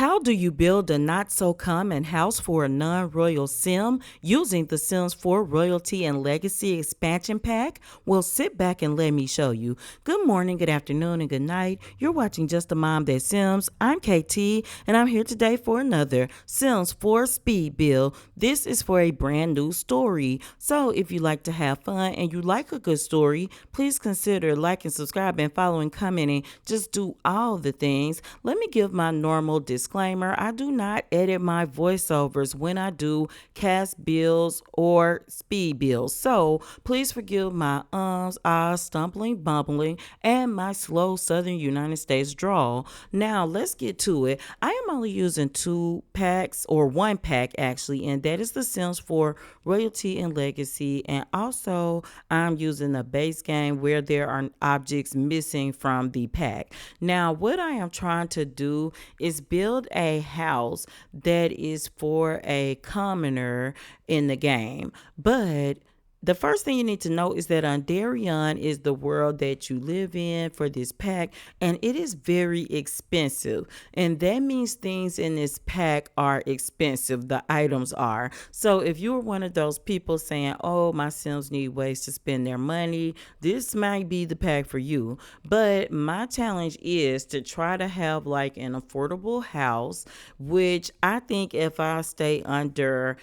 How do you build a not so common house for a non royal sim using the Sims 4 Royalty and Legacy expansion pack? Well, sit back and let me show you. Good morning, good afternoon, and good night. You're watching Just a Mom That Sims. I'm KT, and I'm here today for another Sims 4 speed build. This is for a brand new story. So if you like to have fun and you like a good story, please consider liking, subscribing, following, commenting. Just do all the things. Let me give my normal disclaimer. I do not edit my voiceovers when I do cast builds or speed builds. So please forgive my ahs, stumbling, bumbling, and my slow southern United States drawl. Now let's get to it. I am only using 2 packs, or 1 pack actually, and that is the Sims 4 Royalty and Legacy. And also I'm using a base game where there are objects missing from the pack. Now what I am trying to do is build a house that is for a commoner in the game. But the first thing you need to know is that Ondarion is the world that you live in for this pack, and it is very expensive. And that means things in this pack are expensive. The items are. So if you're one of those people saying, oh, my Sims need ways to spend their money, this might be the pack for you. But my challenge is to try to have like an affordable house, which I think if I stay under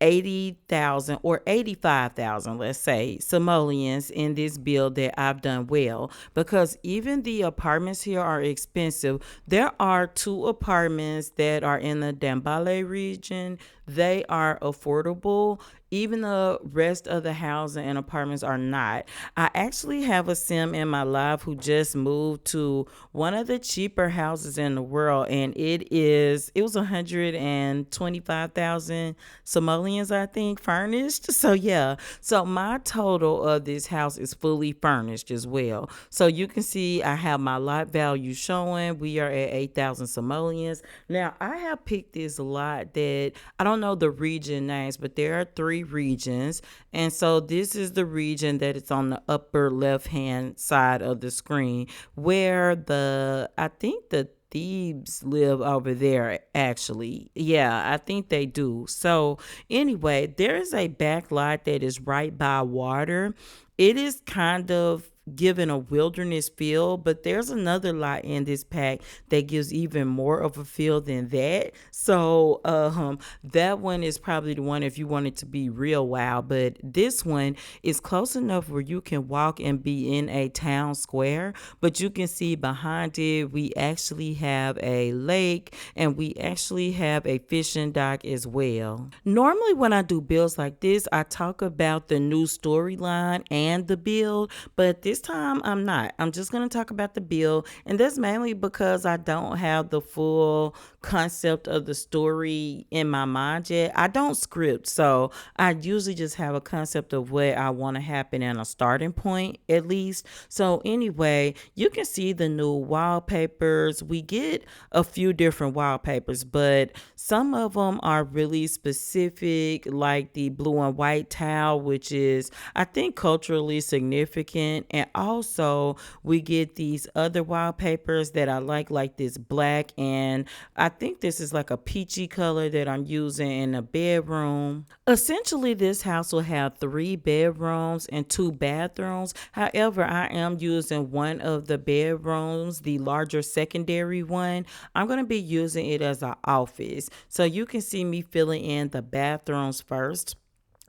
80,000 or 85,000, let's say, simoleons in this build, that I've done well, because even the apartments here are expensive. There are 2 apartments that are in the Dambale region. They are affordable. Even the rest of the housing and apartments are not. I actually have a sim in my life who just moved to one of the cheaper houses in the world, and it was 125,000 simoleons, I think, furnished. So yeah, so my total of this house is fully furnished as well. So you can see I have my lot value showing. We are at 8,000 simoleons. Now I have picked this lot that I don't know the region names, but there are 3 regions, and so this is the region that it's on the upper left hand side of the screen, where I think the thieves live over there actually. Yeah, I think they do. So anyway, there is a back lot that is right by water. It is kind of given a wilderness feel, but there's another lot in this pack that gives even more of a feel than that. So that one is probably the one if you want it to be real wild, but this one is close enough where you can walk and be in a town square. But you can see behind it we actually have a lake, and we actually have a fishing dock as well. Normally when I do builds like this, I talk about the new storyline and the build, but this time I'm not. I'm just going to talk about the build, and that's mainly because I don't have the full concept of the story in my mind yet. I don't script, so I usually just have a concept of what I want to happen and a starting point at least. So anyway, you can see the new wallpapers. We get a few different wallpapers, but some of them are really specific, like the blue and white tile, which is I think culturally significant. And also we get these other wallpapers that I like this black, and I think this is like a peachy color that I'm using in a bedroom. Essentially this house will have 3 bedrooms and 2 bathrooms. However, I am using one of the bedrooms, the larger secondary one. I'm going to be using it as an office, so you can see me filling in the bathrooms first.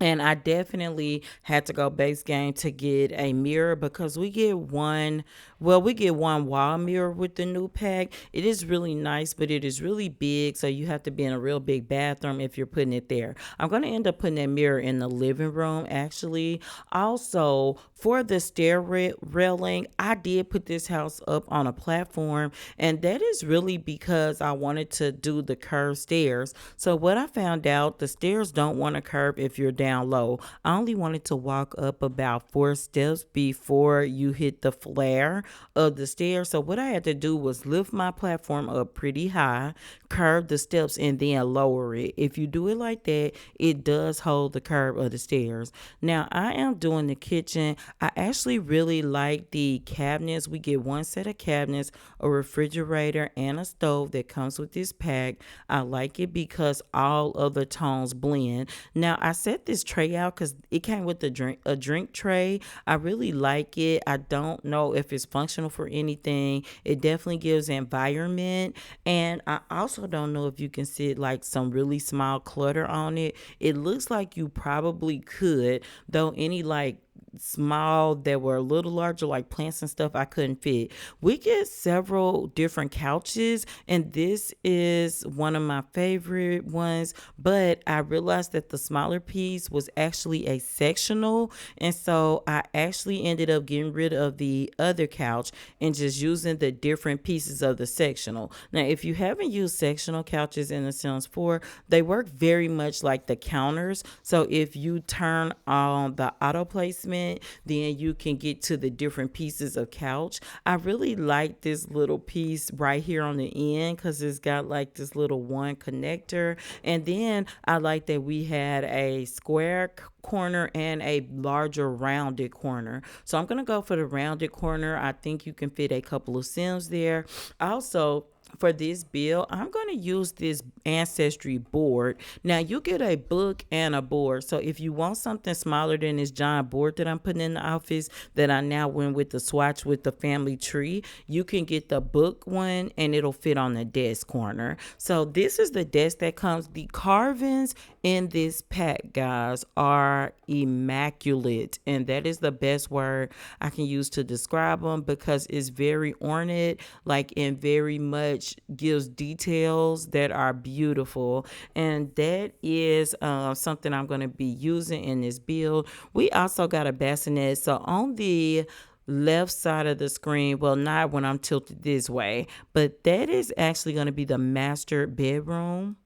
And I definitely had to go base game to get a mirror, because we get one wall mirror with the new pack. It is really nice, but it is really big, so you have to be in a real big bathroom if you're putting it there. I'm going to end up putting that mirror in the living room actually. Also, for the stair railing, I did put this house up on a platform, and that is really because I wanted to do the curved stairs. So what I found out, the stairs don't want to curve if you're down low. I only wanted to walk up about 4 steps before you hit the flare. of the stairs. So what I had to do was lift my platform up pretty high, curve the steps, and then lower it. If you do it like that, it does hold the curve of the stairs. Now I am doing the kitchen. I actually really like the cabinets. We get one set of cabinets, a refrigerator, and a stove that comes with this pack. I like it because all of the tones blend. Now I set this tray out because it came with a drink tray. I really like it. I don't know if it's functional for anything. It definitely gives environment, and I also don't know if you can see like some really small clutter on it. It looks like you probably could, though any like small that were a little larger like plants and stuff I couldn't fit. We get several different couches, and this is one of my favorite ones, but I realized that the smaller piece was actually a sectional, and so I actually ended up getting rid of the other couch and just using the different pieces of the sectional. Now if you haven't used sectional couches in the Sims 4, they work very much like the counters. So if you turn on the auto placement, then you can get to the different pieces of couch. I really like this little piece right here on the end because it's got like this little one connector. And then I like that we had a square corner and a larger rounded corner. So I'm going to go for the rounded corner. I think you can fit a couple of Sims there. Also, for this build, I'm going to use this ancestry board. Now you get a book and a board. So if you want something smaller than this giant board that I'm putting in the office that I now went with the swatch with the family tree, you can get the book one and it'll fit on the desk corner. So this is the desk that comes. The carvings in this pack, guys, are immaculate, and that is the best word I can use to describe them because it's very ornate, like, and very much gives details that are beautiful. And that is something I'm going to be using in this build. We also got a bassinet. So on the left side of the screen, well, not when I'm tilted this way, but that is actually going to be the master bedroom.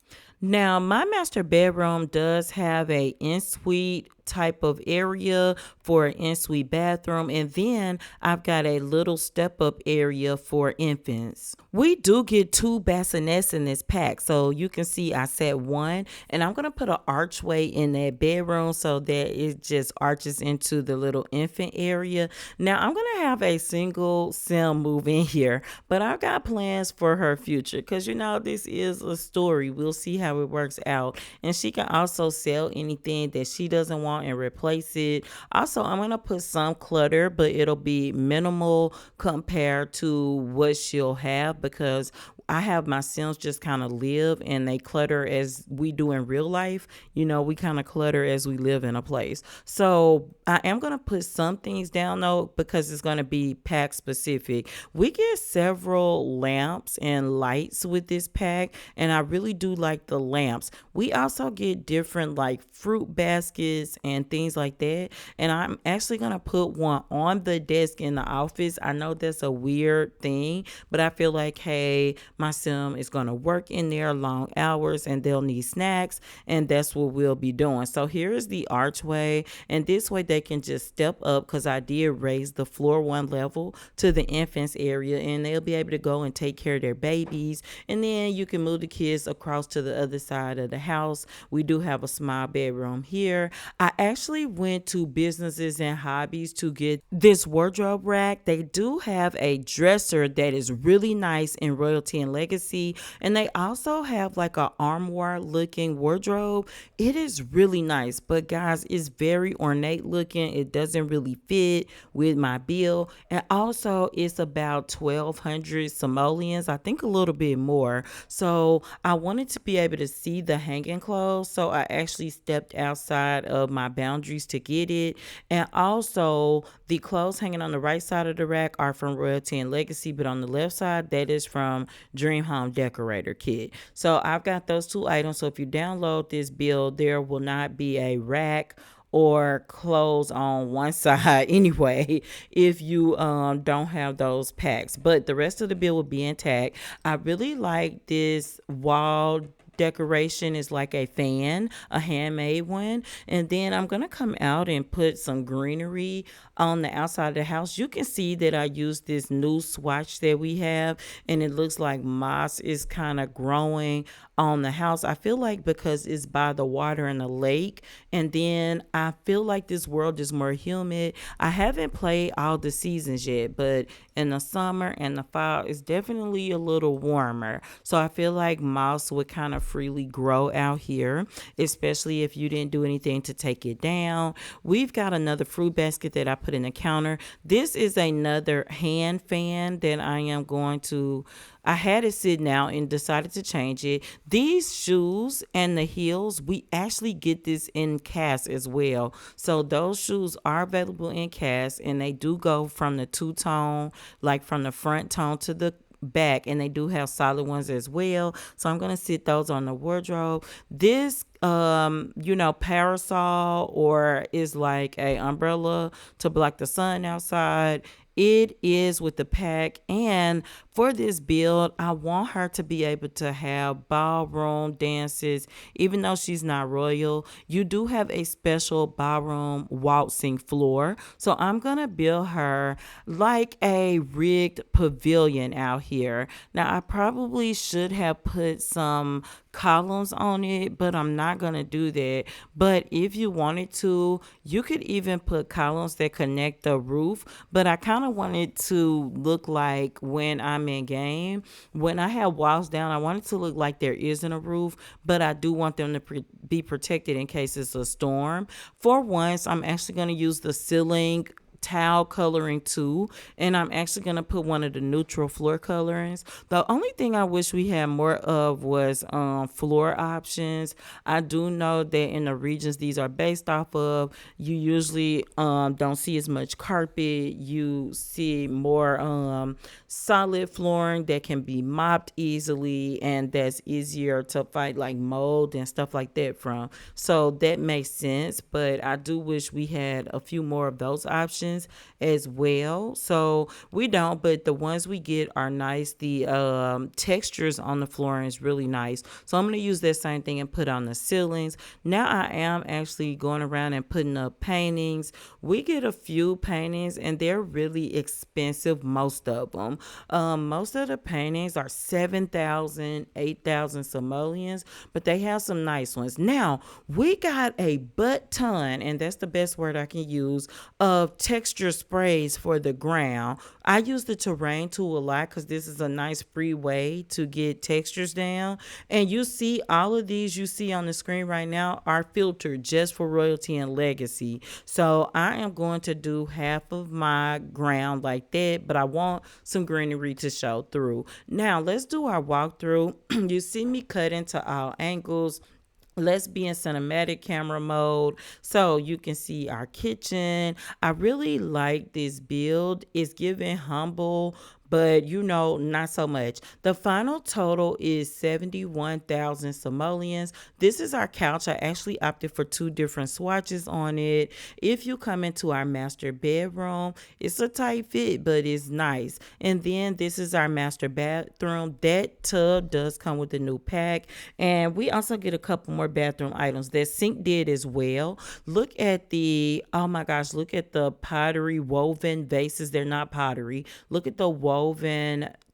Now, my master bedroom does have a ensuite type of area for an ensuite bathroom, and then I've got a little step up area for infants. We do get two bassinets in this pack, so you can see I set one, and I'm gonna put an archway in that bedroom so that it just arches into the little infant area. Now I'm gonna have a single sim move in here, but I've got plans for her future because this is a story. We'll see how it works out, and she can also sell anything that she doesn't want and replace it. Also, I'm going to put some clutter, but it'll be minimal compared to what she'll have because I have my Sims just kind of live and they clutter as we do in real life. We kind of clutter as we live in a place. So I am going to put some things down though because it's going to be pack specific. We get several lamps and lights with this pack, and I really do like the lamps. We also get different like fruit baskets and things like that. And I'm actually going to put one on the desk in the office. I know that's a weird thing, but I feel like, hey, my sim is going to work in there long hours and they'll need snacks, and that's what we'll be doing. So here is the archway, and this way they can just step up because I did raise the floor one level to the infants area, and they'll be able to go and take care of their babies. And then you can move the kids across to the other side of the house. We do have a small bedroom here. I actually went to Businesses and Hobbies to get this wardrobe rack. They do have a dresser that is really nice in Royalty and Legacy, and they also have like a armoire looking wardrobe. It is really nice, but guys, it's very ornate looking. It doesn't really fit with my bill, and also it's about 1,200 simoleons, I think a little bit more. So I wanted to be able to see the hanging clothes, so I actually stepped outside of my boundaries to get it. And also the clothes hanging on the right side of the rack are from Royalty and Legacy, but on the left side that is from Dream Home Decorator Kit. So I've got those two items. So if you download this build, there will not be a rack or clothes on one side anyway if you don't have those packs, but the rest of the build will be intact. I really like this wall decoration is like a fan, a handmade one. And then I'm going to come out and put some greenery on the outside of the house. You can see that I used this new swatch that we have, and it looks like moss is kind of growing on the house. I feel like because it's by the water and the lake, and then I feel like this world is more humid. I haven't played all the seasons yet, but in the summer and the fall, it's definitely a little warmer. So I feel like moss would kind of freely grow out here, especially if you didn't do anything to take it down. We've got another fruit basket that I put in the counter. This is another hand fan that I had it sitting out and decided to change it. These shoes and the heels, we actually get this in cast as well. So those shoes are available in cast, and they do go from the two-tone, like from the front tone to the back, and they do have solid ones as well. So I'm going to sit those on the wardrobe. This parasol, or is like a umbrella to block the sun outside. It is with the pack, and for this build, I want her to be able to have ballroom dances. Even though she's not royal, you do have a special ballroom waltzing floor. So I'm gonna build her like a rigged pavilion out here. Now I probably should have put some columns on it, but I'm not gonna do that. But if you wanted to, you could even put columns that connect the roof. But I kind of want it to look like when I'm in game, when I have walls down, I want it to look like there isn't a roof, but I do want them to be protected in case it's a storm. For once, I'm actually going to use the ceiling tile coloring too, and I'm actually going to put one of the neutral floor colorings. The only thing I wish we had more of was floor options. I do know that in the regions these are based off of, you usually don't see as much carpet. You see more solid flooring that can be mopped easily, and that's easier to fight like mold and stuff like that from. So that makes sense, but I do wish we had a few more of those options as well. So we don't, but the ones we get are nice. The textures on the flooring is really nice. So I'm going to use that same thing and put on the ceilings. Now I am actually going around and putting up paintings. We get a few paintings, and they're really expensive, most of them. Most of the paintings are 7,000, 8,000 simoleons, but they have some nice ones. Now we got a butt ton, and that's the best word I can use, of texture sprays for the ground. I use the terrain tool a lot because this is a nice free way to get textures down. And you see all of these you see on the screen right now are filtered just for royalty and legacy. So I am going to do half of my ground like that, but I want some greenery to show through. Now let's do our walkthrough. You see me cut into all angles. Let's be in cinematic camera mode so you can see our kitchen. I really like this build. It's giving humble, but not so much. The final total is 71,000 simoleons. This is our couch. I actually opted for two different swatches on it. If you come into our master bedroom, it's a tight fit, but it's nice. And then this is our master bathroom. That tub does come with a new pack, and we also get a couple more bathroom items. That sink did as well. Look at oh my gosh, look at the pottery woven vases. They're not pottery. Look at the woven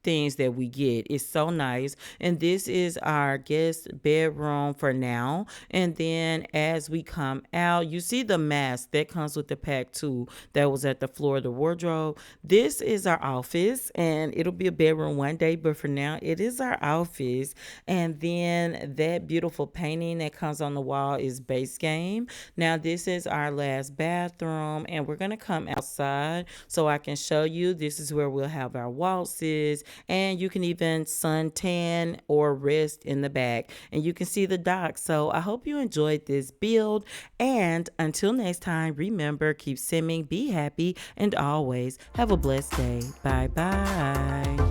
things that we get. It's so nice. And this is our guest bedroom for now. And then as we come out, you see the mask that comes with the pack too, that was at the floor of the wardrobe. This is our office, and it'll be a bedroom one day, but for now it is our office. And then that beautiful painting that comes on the wall is base game. Now this is our last bathroom, and we're gonna come outside so I can show you. This is where we'll have our waltzes, and you can even suntan or rest in the back, and you can see the dock. So I hope you enjoyed this build, and until next time, remember, keep simming, be happy, and always have a blessed day. Bye bye.